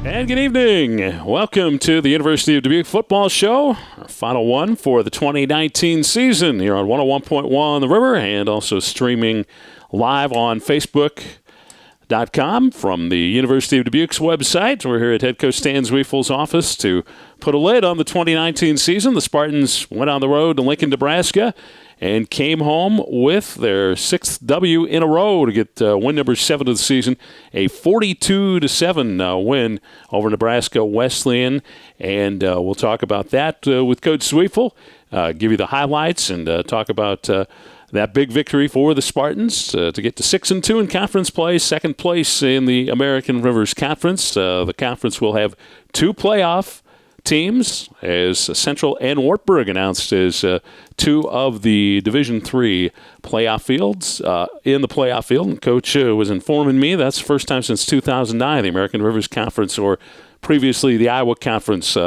And good evening. Welcome to the University of Dubuque Football Show, our final one for the 2019 season here on 101.1 The River and also streaming live on Facebook.com from the University of Dubuque's website. We're here at head coach Stan Zwiefel's office to put a lid on the 2019 season. The Spartans went on the road to Lincoln, Nebraska, and came home with their sixth W in a row to get win number 7 of the season, a 42-7 win over Nebraska Wesleyan. And we'll talk about that with Coach Zwiefel, give you the highlights, and talk about that big victory for the Spartans to get to 6-2 in conference play, second place in the American Rivers Conference. The conference will have 2 playoff teams, as Central and Wartburg announced as 2 of the Division III playoff fields in the playoff field. And Coach was informing me that's the first time since 2009 the American Rivers Conference, or previously the Iowa Conference,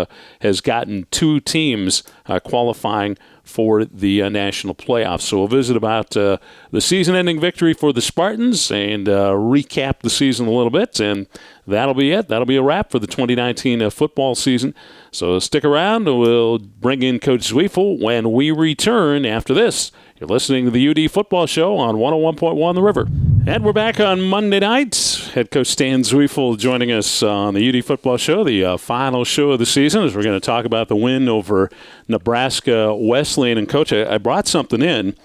has gotten 2 teams qualifying for the national playoffs. So we'll visit about the season-ending victory for the Spartans and recap the season a little bit, and that'll be it. That'll be a wrap for the 2019 football season. So stick around. We'll bring in Coach Zwiefel when we return after this. You're listening to the UD Football Show on 101.1 The River. And we're back on Monday night. Head coach Stan Zwiefel joining us on the UD Football Show, the final show of the season, as we're going to talk about the win over Nebraska Wesleyan. And, Coach, I brought something in.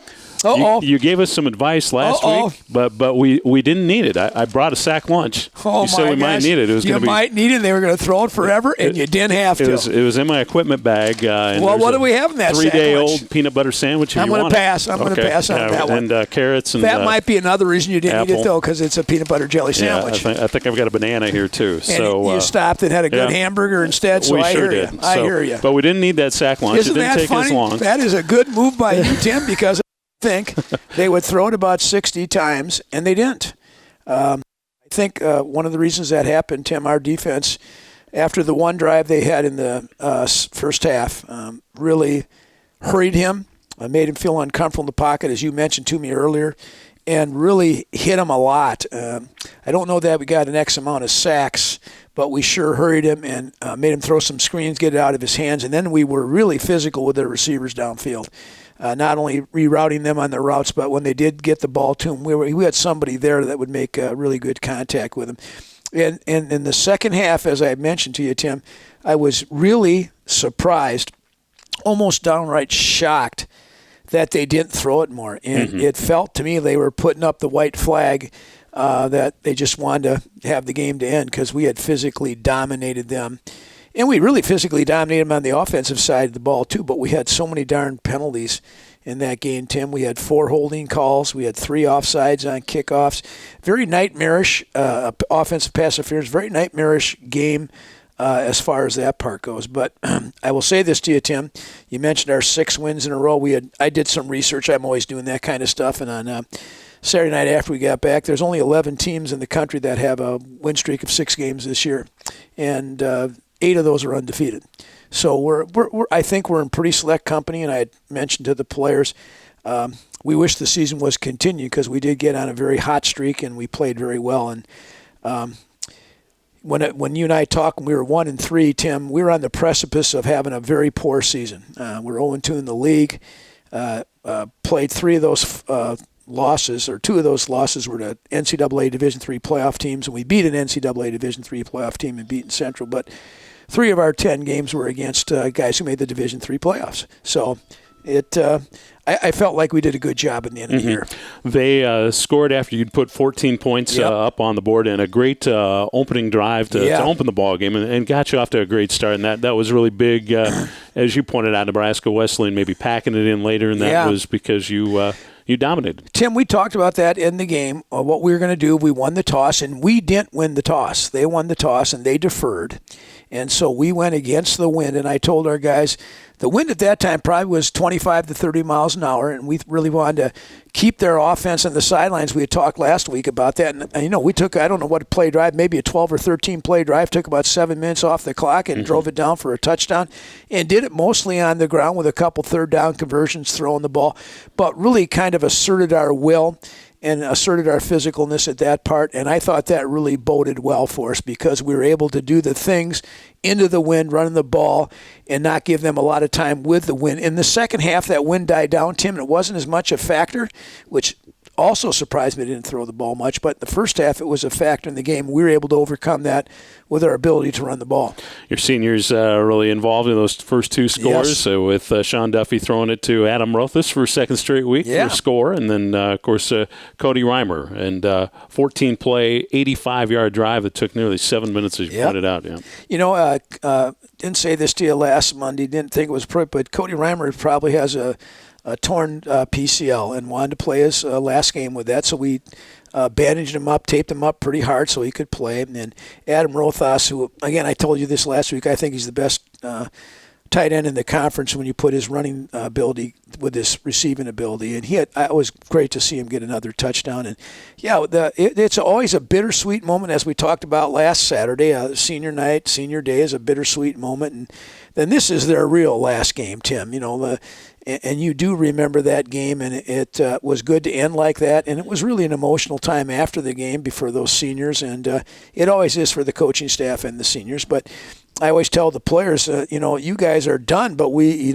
You gave us some advice last week, but we didn't need it. I brought a sack lunch. You said we might need it. You might need it. They were going to throw it forever, and you didn't have to. It was in my equipment bag. Well, what do we have in that 3-day-old peanut butter sandwich? I'm going to pass. I'm going to pass on that one. And carrots and that might be another reason you didn't eat it, though, because it's a peanut butter jelly sandwich. I think I've got a banana here, too. And you stopped and had a good hamburger instead, so I hear you. I hear you. But we didn't need that sack lunch. Isn't it didn't that take funny? as long. That is a good move by you, Tim, because think they would throw it about 60 times, and they didn't. I think one of the reasons that happened, Tim, our defense, after the one drive they had in the first half, really hurried him, made him feel uncomfortable in the pocket, as you mentioned to me earlier, and really hit him a lot. I don't know that we got an X amount of sacks, but we sure hurried him and made him throw some screens, get it out of his hands, and then we were really physical with the receivers downfield. Not only rerouting them on their routes, but when they did get the ball to them, we had somebody there that would make really good contact with them. And in the second half, as I mentioned to you, Tim, I was really surprised, almost downright shocked, that they didn't throw it more. And it felt to me they were putting up the white flag that they just wanted to have the game to end because we had physically dominated them. And we really physically dominated them on the offensive side of the ball, too, but we had so many darn penalties in that game, Tim. We had 4 holding calls. We had 3 offsides on kickoffs. Very nightmarish offensive pass interference, very nightmarish game as far as that part goes. But I will say this to you, Tim. You mentioned our 6 wins in a row. I did some research. I'm always doing that kind of stuff. And on Saturday night after we got back, there's only 11 teams in the country that have a win streak of 6 games this year. And 8 of those are undefeated. So I think we're in pretty select company, and I had mentioned to the players, we wish the season was continued because we did get on a very hot streak and we played very well. And when you and I talked when we were 1-3, Tim, we were on the precipice of having a very poor season. We're 0-2 in the league, played 3 of those losses, or 2 of those losses were to NCAA Division III playoff teams, and we beat an NCAA Division III playoff team and beaten Central. But 3 of our 10 games were against guys who made the Division III playoffs. So I felt like we did a good job in the end of the year. They scored after you'd put 14 points up on the board, and a great opening drive to open the ball game, and got you off to a great start. And that was really big, as you pointed out. Nebraska Wesleyan maybe packing it in later, and that was because you dominated. Tim, we talked about that in the game, what we were going to do. We won the toss, and we didn't win the toss. They won the toss, and they deferred. And so we went against the wind, and I told our guys, the wind at that time probably was 25 to 30 miles an hour, and we really wanted to keep their offense on the sidelines. We had talked last week about that. And, we took, I don't know what play drive, maybe a 12 or 13 play drive, took about 7 minutes off the clock and drove it down for a touchdown, and did it mostly on the ground with a couple third down conversions, throwing the ball, but really kind of asserted our will. and asserted our physicalness at that part, and I thought that really boded well for us because we were able to do the things into the wind, running the ball, and not give them a lot of time with the wind. In the second half, that wind died down, Tim, and it wasn't as much a factor, which also surprised me they didn't throw the ball much. But in the first half, it was a factor in the game. We were able to overcome that with our ability to run the ball. Your seniors really involved in those first two scores, yes. So with Sean Duffy throwing it to Adam Rothus for a second straight week for a score, and then, of course, Cody Reimer, and 14-play, 85-yard drive that took nearly 7 minutes, as you pointed out. Yeah. You know, didn't say this to you last Monday, didn't think it was appropriate, but Cody Reimer probably has a torn PCL and wanted to play his last game with that, so we bandaged him up, taped him up pretty hard so he could play. And then Adam Rothas, who, again, I told you this last week, I think he's the best tight end in the conference when you put his running ability with his receiving ability. And it was great to see him get another touchdown. And, it's always a bittersweet moment, as we talked about last Saturday. Senior night, senior day is a bittersweet moment. And then this is their real last game, Tim. You know, and you do remember that game, and it was good to end like that. And it was really an emotional time after the game for those seniors, and it always is for the coaching staff and the seniors. But I always tell the players, you guys are done, but we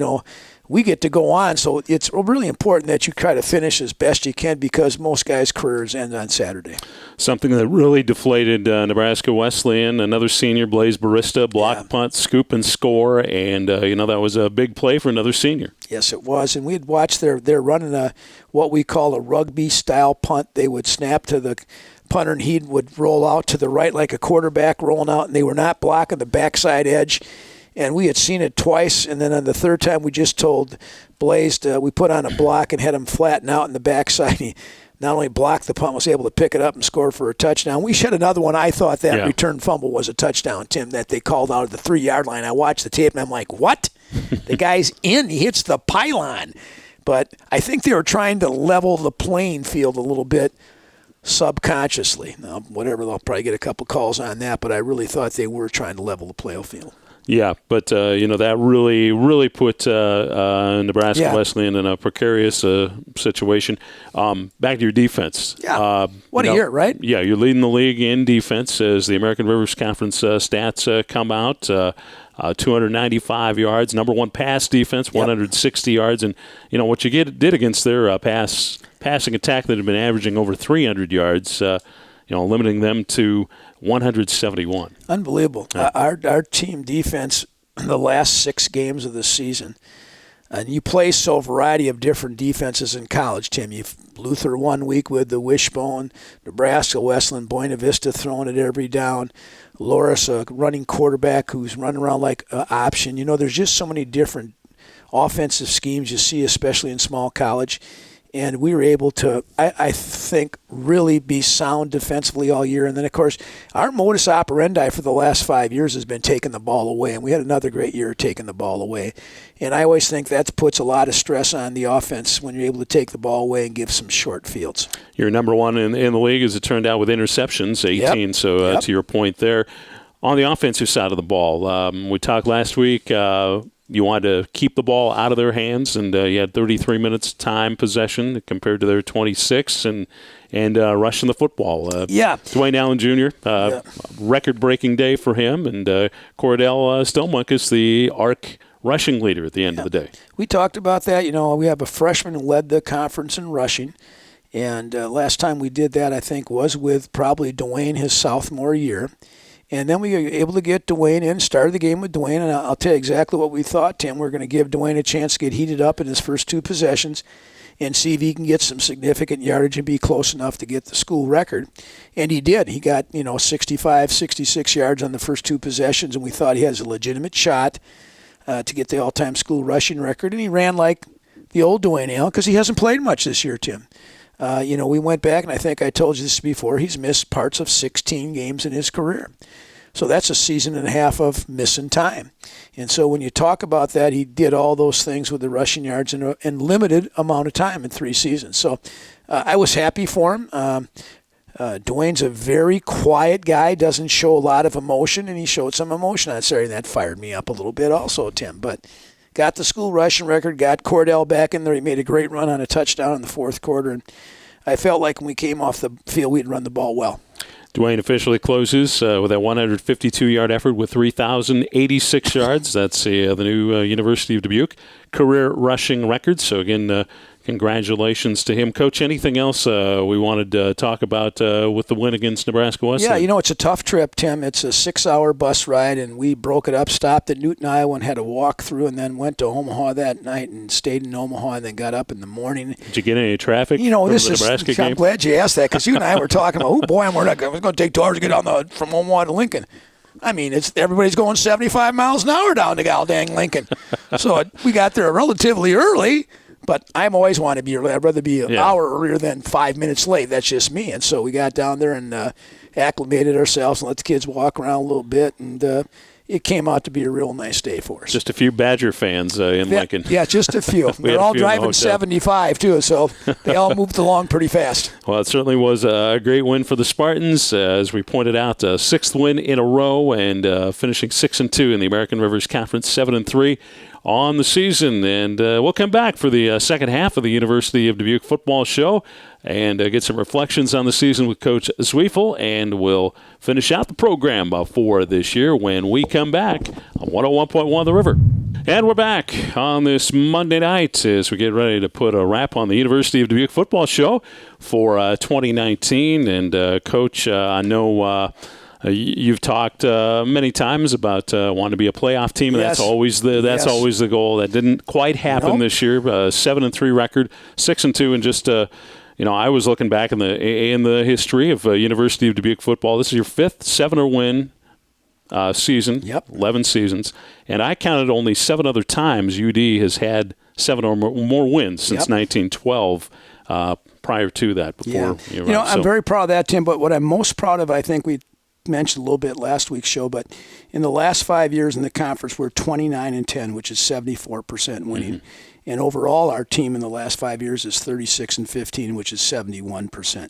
get to go on. So it's really important that you try to finish as best you can because most guys' careers end on Saturday. Something that really deflated Nebraska Wesleyan. Another senior, Blaze Barista, block, punt, scoop, and score. And, that was a big play for another senior. Yes, it was. And we had watched they're running what we call a rugby-style punt. They would snap to the punter, and he would roll out to the right like a quarterback rolling out, and they were not blocking the backside edge. And we had seen it twice, and then on the third time we just told Blaze we put on a block and had him flatten out in the backside. He not only blocked the punt, was able to pick it up and score for a touchdown. We had another one. I thought that return fumble was a touchdown, Tim, that they called out at the 3-yard line. I watched the tape, and I'm like, what? The guy's in. He hits the pylon. But I think they were trying to level the playing field a little bit subconsciously. Now, whatever, they'll probably get a couple calls on that, but I really thought they were trying to level the playing field. Yeah, but, that really put Nebraska Wesleyan in a precarious situation. Back to your defense. Yeah. What a year, right? Yeah, you're leading the league in defense as the American Rivers Conference stats come out. 295 yards, number one pass defense, 160 yards. And, what you did against their passing attack that had been averaging over 300 yards, limiting them to 171. Unbelievable. Our team defense, the last 6 games of the season, and you play a variety of different defenses in college, Tim. You've Luther 1 week with the wishbone, Nebraska, Wesleyan, Buena Vista throwing it every down, Loris, a running quarterback who's running around like an option. There's just so many different offensive schemes you see, especially in small college. And we were able to, I think, really be sound defensively all year. And then, of course, our modus operandi for the last 5 years has been taking the ball away. And we had another great year taking the ball away. And I always think that puts a lot of stress on the offense when you're able to take the ball away and give some short fields. You're number one in the league, as it turned out, with interceptions, 18. Yep. So to your point there. On the offensive side of the ball, we talked last week. You wanted to keep the ball out of their hands, and you had 33 minutes time possession compared to their 26, and rushing the football. Dwayne Allen Jr., record-breaking day for him, and Cordell Stelmuckus, the ARC rushing leader at the end of the day. We talked about that. We have a freshman who led the conference in rushing, and last time we did that, I think, was with probably Dwayne his sophomore year. And then we were able to get Dwayne in, started the game with Dwayne, and I'll tell you exactly what we thought, Tim. We're going to give Dwayne a chance to get heated up in his first 2 possessions and see if he can get some significant yardage and be close enough to get the school record. And he did. He got, 65, 66 yards on the first 2 possessions, and we thought he has a legitimate shot to get the all-time school rushing record. And he ran like the old Dwayne Allen because he hasn't played much this year, Tim. We went back, and I think I told you this before, he's missed parts of 16 games in his career. So that's a season and a half of missing time. And so when you talk about that, he did all those things with the rushing yards in limited amount of time in 3 seasons. So I was happy for him. Dwayne's a very quiet guy, doesn't show a lot of emotion, and he showed some emotion on Saturday. That fired me up a little bit also, Tim. But got the school rushing record, got Cordell back in there. He made a great run on a touchdown in the fourth quarter. And I felt like when we came off the field, we'd run the ball well. Dwayne officially closes with a 152-yard effort with 3,086 yards. That's the new University of Dubuque career rushing record. So, again, congratulations to him. Coach, anything else we wanted to talk about with the win against Nebraska Wesleyan? Yeah, it's a tough trip, Tim. It's a 6-hour bus ride, and we broke it up, stopped at Newton, Iowa, and had to walk through, and then went to Omaha that night and stayed in Omaha, and then got up in the morning. Did you get any traffic from the Nebraska game? I'm glad you asked that, because you and I were talking about, it's going to take 2 hours to get from Omaha to Lincoln. I mean, everybody's going 75 miles an hour down to Galdang, Lincoln. So we got there relatively early. But I've always wanted to be early. I'd rather be an hour earlier than 5 minutes late. That's just me. And so we got down there and acclimated ourselves and let the kids walk around a little bit. And it came out to be a real nice day for us. Just a few Badger fans in Lincoln. Yeah, just a few. They're all driving 75, too, so they all moved along pretty fast. Well, it certainly was a great win for the Spartans. As we pointed out, a 6th win in a row and finishing 6-2 in the American Rivers Conference, 7-3. On the season, and we'll come back for the second half of the University of Dubuque football show and get some reflections on the season with Coach Zwiefel, and we'll finish out the program for this year when we come back on 101.1 The River. And we're back on this Monday night as we get ready to put a wrap on the University of Dubuque football show for 2019. And Coach, I know you've talked many times about wanting to be a playoff team, and that's always the goal. That didn't quite happen this year. 7-3 record, 6-2, and just I was looking back in the history of University of Dubuque football. This is your 5th 7-win season. 11 seasons, and I counted only 7 other times UD has had 7 or more wins since 1912. Prior to that, before I'm very proud of that, Tim. But what I'm most proud of, I think we mentioned a little bit last week's show, but in the last 5 years in the conference, we're 29-10, which is 74% winning. Mm-hmm. And overall, our team in the last 5 years is 36-15, which is 71%.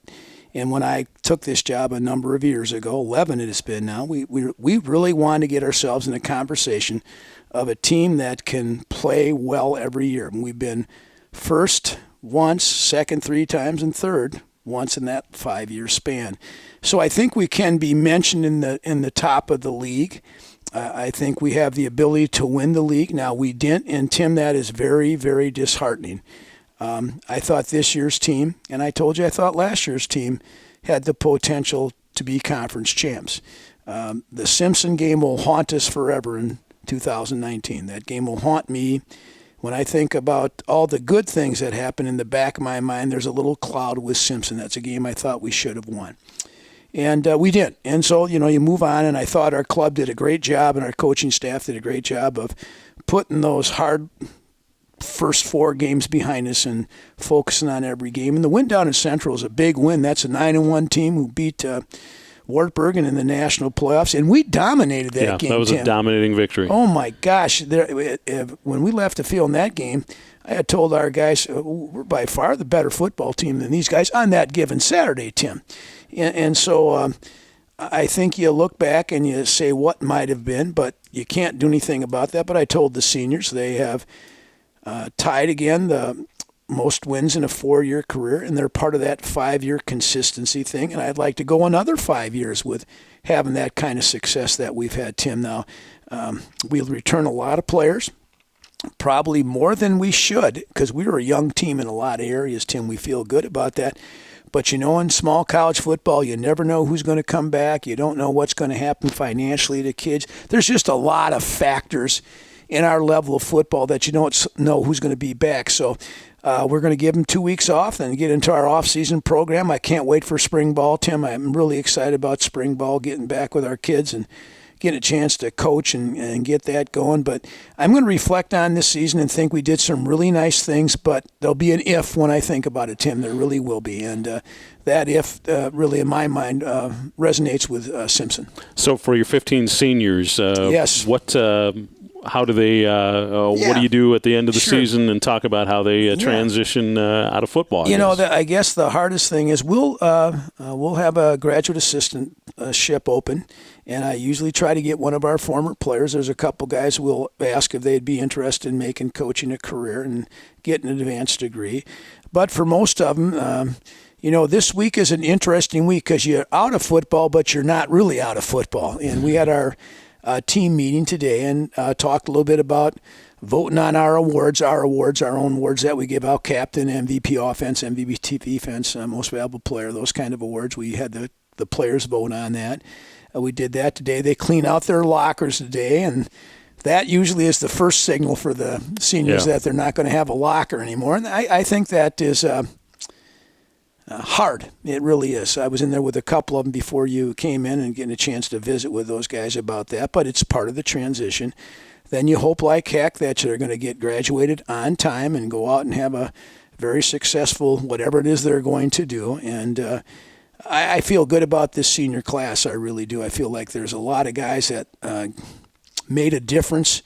And when I took this job a number of years ago, 11 it has been now, we really wanted to get ourselves in a conversation of a team that can play well every year. And we've been first once, second 3 times, and third once in that 5-year span. So I think we can be mentioned in the top of the league. I think we have the ability to win the league. Now, we didn't, and Tim, that is very, very disheartening. I thought this year's team, and I told you I thought last year's team had the potential to be conference champs. The Simpson game will haunt us forever in 2019. That game will haunt me. When I think about all the good things that happen in the back of my mind, there's a little cloud with Simpson. That's a game I thought we should have won. And we did. And so, you move on, and I thought our club did a great job and our coaching staff did a great job of putting those hard first 4 games behind us and focusing on every game. And the win down in Central is a big win. That's a 9-1 team who beat Wartburg in the national playoffs, and we dominated that game. Yeah, that was a dominating victory. Oh, my gosh. When we left the field in that game, I had told our guys, we're by far the better football team than these guys on that given Saturday, Tim. And so I think you look back and you say what might have been, but you can't do anything about that. But I told the seniors they have tied again the most wins in a 4-year career, and they're part of that 5-year consistency thing. And I'd like to go another 5 years with having that kind of success that we've had, Tim. Now, we'll return a lot of players, probably more than we should, because we were a young team in a lot of areas, Tim. We feel good about that. But, in small college football, you never know who's going to come back. You don't know what's going to happen financially to kids. There's just a lot of factors in our level of football that you don't know who's going to be back. So we're going to give them 2 weeks off and get into our off-season program. I can't wait for spring ball, Tim. I'm really excited about spring ball, getting back with our kids and getting a chance to coach and get that going. But I'm going to reflect on this season and think we did some really nice things, but there'll be an if when I think about it, Tim. There really will be. And that if really, in my mind, resonates with Simpson. So for your 15 seniors, yes. How do they? What do you do at the end of the season, and talk about how they transition out of football? I guess the hardest thing is we'll have a graduate assistantship open, and I usually try to get one of our former players. There's a couple guys who will ask if they'd be interested in making coaching a career and getting an advanced degree, but for most of them. this week is an interesting week because you're out of football, but you're not really out of football. And we had our team meeting today and talked a little bit about voting on our awards, our own awards that we give out: captain, MVP offense, MVP defense, most valuable player, those kind of awards. We had the players vote on that. We did that today. They clean out their lockers today, and that usually is the first signal for the seniors that they're not going to have a locker anymore. And I think that is hard. It really is. I was in there with a couple of them before you came in and getting a chance to visit with those guys about that, but it's part of the transition. Then you hope like heck that you're going to get graduated on time and go out and have a very successful whatever it is they're going to do. And I feel good about this senior class. I really do. I feel like there's a lot of guys that made a difference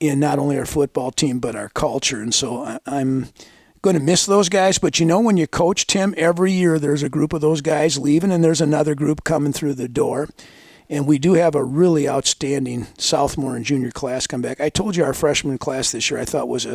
in not only our football team but our culture. And so I'm going to miss those guys. But when you coach, Tim, every year there's a group of those guys leaving and there's another group coming through the door. And we do have a really outstanding sophomore and junior class come back. I told you our freshman class this year I thought was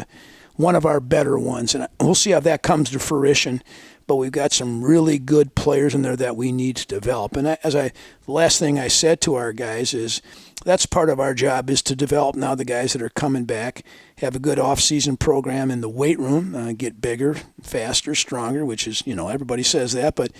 one of our better ones. And we'll see how that comes to fruition. But we've got some really good players in there that we need to develop. And the last thing I said to our guys is that's part of our job is to develop now the guys that are coming back, have a good off-season program in the weight room, get bigger, faster, stronger, which is, everybody says that. But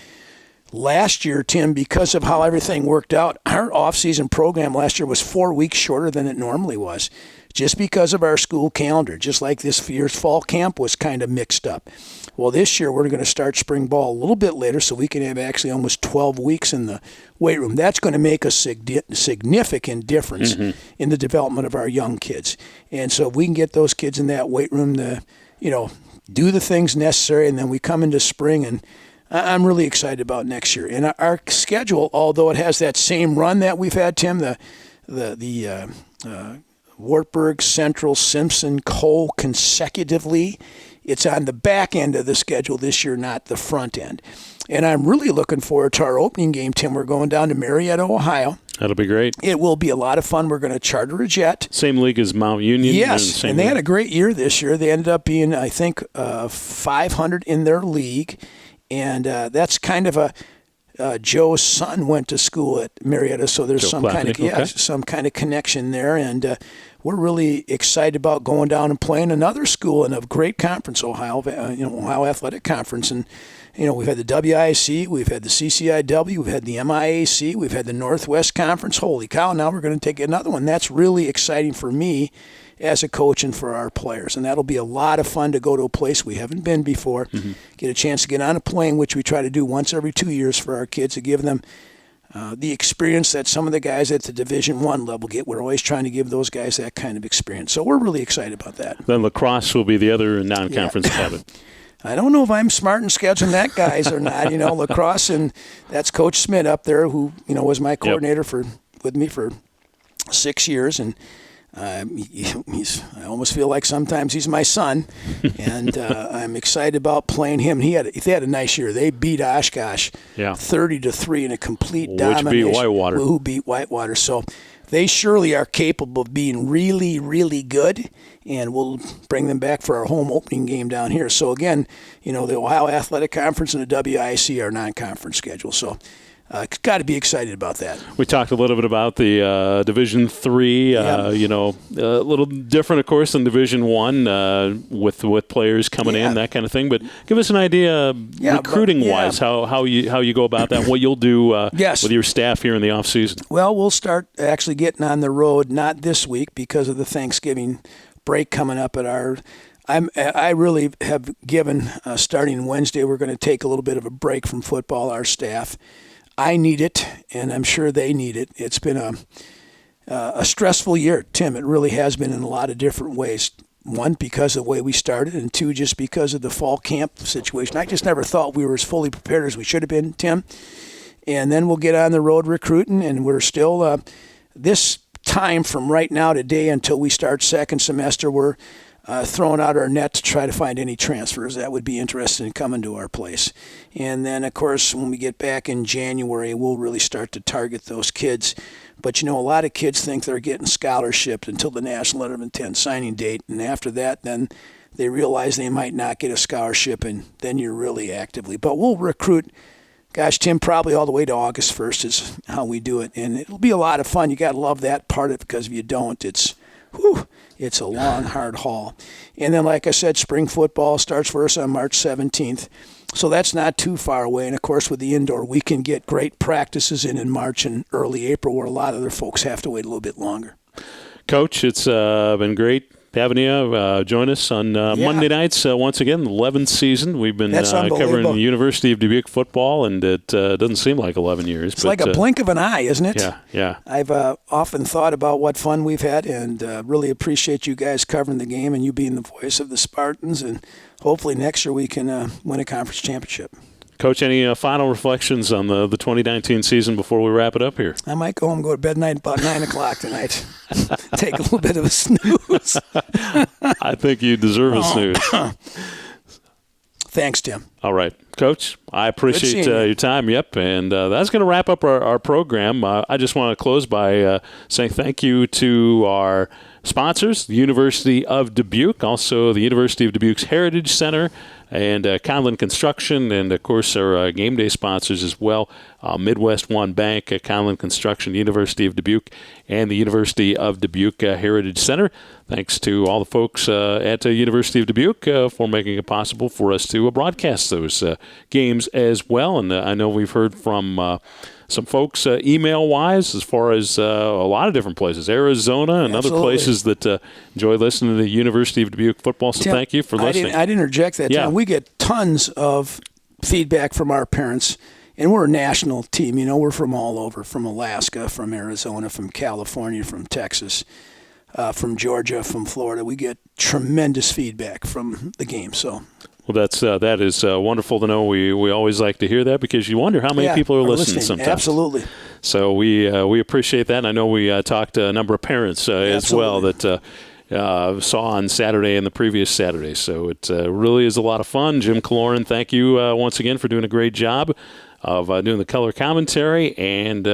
last year, Tim, because of how everything worked out, our off-season program last year was 4 weeks shorter than it normally was, just because of our school calendar, just like this year's fall camp was kind of mixed up. Well, this year we're going to start spring ball a little bit later so we can have actually almost 12 weeks in the weight room. That's going to make a significant difference in the development of our young kids. And so if we can get those kids in that weight room to, do the things necessary, and then we come into spring, and I'm really excited about next year. And our schedule, although it has that same run that we've had, Tim, the Wartburg, Central, Simpson, Cole consecutively, it's on the back end of the schedule this year, not the front end. And I'm really looking forward to our opening game, Tim. We're going down to Marietta, Ohio. That'll be great. It will be a lot of fun. We're going to charter a jet. Same league as Mount Union? Yes, and they had a great year this year. They ended up being, I think, 500 in their league. And that's kind of Joe's son went to school at Marietta, so there's some kind of connection there. And we're really excited about going down and playing another school in a great conference, Ohio Athletic Conference. And we've had the WIC, we've had the CCIW, we've had the MIAC, we've had the Northwest Conference. Holy cow! Now we're going to take another one. That's really exciting for me as a coach and for our players. And that'll be a lot of fun to go to a place we haven't been before, get a chance to get on a plane, which we try to do once every 2 years for our kids, to give them the experience that some of the guys at the Division I level get. We're always trying to give those guys that kind of experience. So we're really excited about that. Then lacrosse will be the other non-conference club. I don't know if I'm smart in scheduling that guys or not. Lacrosse, and that's Coach Smith up there, who was my coordinator with me for 6 years, and I almost feel like sometimes he's my son, and I'm excited about playing him. They had a nice year. They beat Oshkosh 30-3 in a complete domination. Which beat Whitewater. Who beat Whitewater. So they surely are capable of being really, really good, and we'll bring them back for our home opening game down here. So again, the Ohio Athletic Conference and the WIC are non-conference schedule. So got to be excited about that. We talked a little bit about the Division III, a little different, of course, than Division I with players coming in, that kind of thing. But give us an idea, recruiting-wise, how you go about that, what you'll do with your staff here in the off-season. Well, we'll start actually getting on the road, not this week because of the Thanksgiving break coming up at our I really have given, starting Wednesday, we're going to take a little bit of a break from football, our staff. I need it, and I'm sure they need it. It's been a stressful year, Tim. It really has been in a lot of different ways. One, because of the way we started, and two, just because of the fall camp situation. I just never thought we were as fully prepared as we should have been, Tim. And then we'll get on the road recruiting, and we're still this time from right now today until we start second semester, we're throwing out our net to try to find any transfers that would be interested in coming to our place. And then, of course, when we get back in January, we'll really start to target those kids. But, a lot of kids think they're getting scholarshipped until the national letter of intent signing date. And after that, then they realize they might not get a scholarship, and then you're really actively. But we'll recruit, gosh, Tim, probably all the way to August 1st is how we do it. And it'll be a lot of fun. You got to love that part of it, because if you don't, it's a long, hard haul. And then, like I said, spring football starts for us on March 17th. So that's not too far away. And, of course, with the indoor, we can get great practices in March and early April, where a lot of other folks have to wait a little bit longer. Coach, it's been great having you join us on Monday nights once again, the 11th season. We've been covering the University of Dubuque football, and it doesn't seem like 11 years. It's like a blink of an eye, isn't it? Yeah. I've often thought about what fun we've had, and really appreciate you guys covering the game and you being the voice of the Spartans. And hopefully next year we can win a conference championship. Coach, any final reflections on the 2019 season before we wrap it up here? I might go home and go to bed about 9 o'clock tonight. Take a little bit of a snooze. I think you deserve a snooze. Thanks, Tim. All right. Coach, I appreciate your time. Yep. And that's going to wrap up our program. I just want to close by saying thank you to our sponsors, the University of Dubuque, also the University of Dubuque's Heritage Center, and Conlon Construction, and, of course, our game day sponsors as well, Midwest One Bank, Conlon Construction, University of Dubuque, and the University of Dubuque Heritage Center. Thanks to all the folks at the University of Dubuque for making it possible for us to broadcast those games as well. And I know we've heard from some folks email-wise as far as a lot of different places, Arizona and other places that enjoy listening to the University of Dubuque football. So Tim, thank you for listening. I'd interject that. Yeah. We get tons of feedback from our parents, and we're a national team. You know, we're from all over, from Alaska, from Arizona, from California, from Texas, from Georgia, from Florida. We get tremendous feedback from the game. So. Well, that is wonderful to know. We always like to hear that, because you wonder how many people are listening sometimes. Absolutely. So we appreciate that. And I know we talked to a number of parents as well that saw on Saturday and the previous Saturday. So it really is a lot of fun. Jim Kaloran, thank you once again for doing a great job of doing the color commentary. And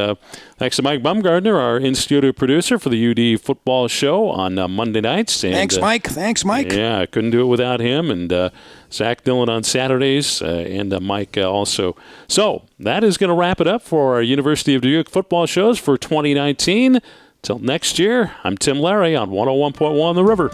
thanks to Mike Bumgardner, our in-studio producer for the UD football show on Monday nights. And, Thanks, Mike. Yeah, I couldn't do it without him. And Zach Dillon on Saturdays, and Mike also. So that is going to wrap it up for our University of Dubuque football shows for 2019. Till next year, I'm Tim Larry on 101.1 The River.